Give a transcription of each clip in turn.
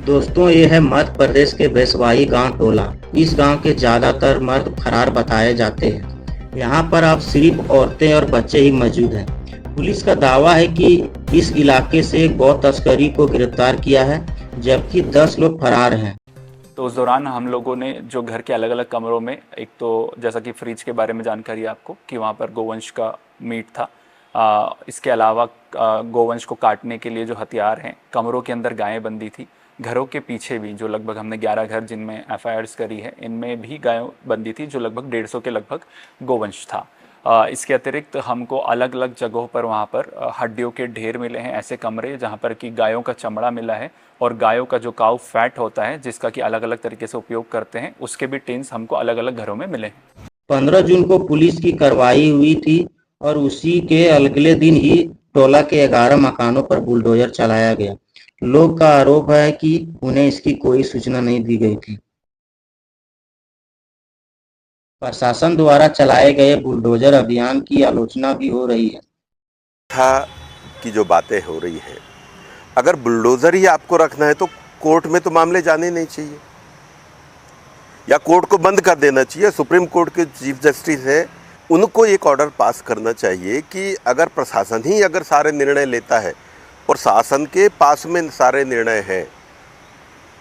दोस्तों, ये है मध्य प्रदेश के बेसवाई गांव टोला। इस गांव के ज्यादातर मर्द फरार बताए जाते हैं। यहाँ पर अब सिर्फ औरतें और बच्चे ही मौजूद हैं। पुलिस का दावा है कि इस इलाके से गौ तस्करी को गिरफ्तार किया है, जबकि 10 लोग फरार हैं। तो उस दौरान हम लोगों ने जो घर के अलग अलग कमरों में, एक तो जैसा कि फ्रिज के बारे में जानकारी आपको कि वहाँ पर गोवंश का मीट था। इसके अलावा गोवंश को काटने के लिए जो हथियार हैं, कमरों के अंदर गायें बंधी थी। घरों के पीछे भी जो लगभग हमने 11 घर जिनमें एफआईआर्स करी है, इनमें भी गायें बंधी थी, जो लगभग 150 के लगभग गोवंश था। इसके अतिरिक्त हमको अलग अलग जगहों पर वहाँ पर हड्डियों के ढेर मिले हैं, ऐसे कमरे जहाँ पर कि गायों का चमड़ा मिला है और गायों का जो काऊ फैट होता है जिसका कि अलग अलग तरीके से उपयोग करते हैं, उसके भी टिन्स हमको अलग अलग घरों में मिले हैं। 15 जून को पुलिस की कार्रवाई हुई थी और उसी के अगले दिन ही टोला के 11 मकानों पर बुलडोजर चलाया गया। लोग का आरोप है कि उन्हें इसकी कोई सूचना नहीं दी गई थी। प्रशासन द्वारा चलाए गए बुलडोजर अभियान की आलोचना भी हो रही है। था कि जो बातें हो रही है, अगर बुलडोजर ही आपको रखना है तो कोर्ट में तो मामले जाने नहीं चाहिए या कोर्ट को बंद कर देना चाहिए। सुप्रीम कोर्ट के चीफ जस्टिस है, उनको एक ऑर्डर पास करना चाहिए कि अगर प्रशासन ही अगर सारे निर्णय लेता है और शासन के पास में सारे निर्णय हैं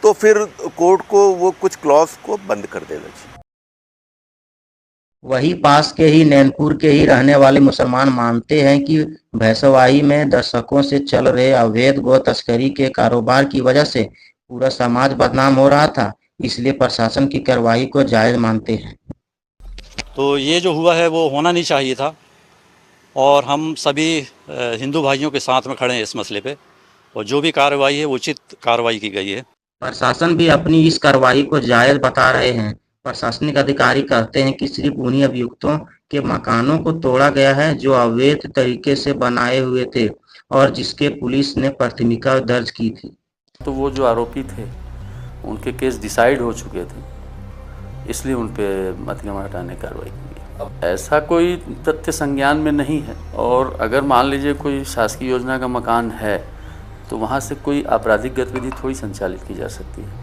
तो फिर कोर्ट को वो कुछ क्लॉज को बंद कर देना चाहिए। वही पास के ही नैनपुर के ही रहने वाले मुसलमान मानते हैं कि भैंसवाही में दशकों से चल रहे अवैध गौ तस्करी के कारोबार की वजह से पूरा समाज बदनाम हो रहा था, इसलिए प्रशासन की कार्रवाई को जायज मानते हैं। तो ये जो हुआ है वो होना नहीं चाहिए था और हम सभी हिंदू भाइयों के साथ में खड़े हैं इस मसले पे, और जो भी कार्रवाई है वो उचित कार्रवाई की गई है। प्रशासन भी अपनी इस कार्रवाई को जायज बता रहे हैं। प्रशासनिक अधिकारी कहते हैं कि सिर्फ उन्हीं अभियुक्तों के मकानों को तोड़ा गया है जो अवैध तरीके से बनाए हुए थे और जिसके पुलिस ने प्राथमिकता दर्ज की थी। तो वो जो आरोपी थे उनके केस डिसाइड हो चुके थे, इसलिए उन पे मतगणना हटाने की कार्रवाई की गई। ऐसा कोई तथ्य संज्ञान में नहीं है, और अगर मान लीजिए कोई शासकीय योजना का मकान है तो वहाँ से कोई आपराधिक गतिविधि थोड़ी संचालित की जा सकती है।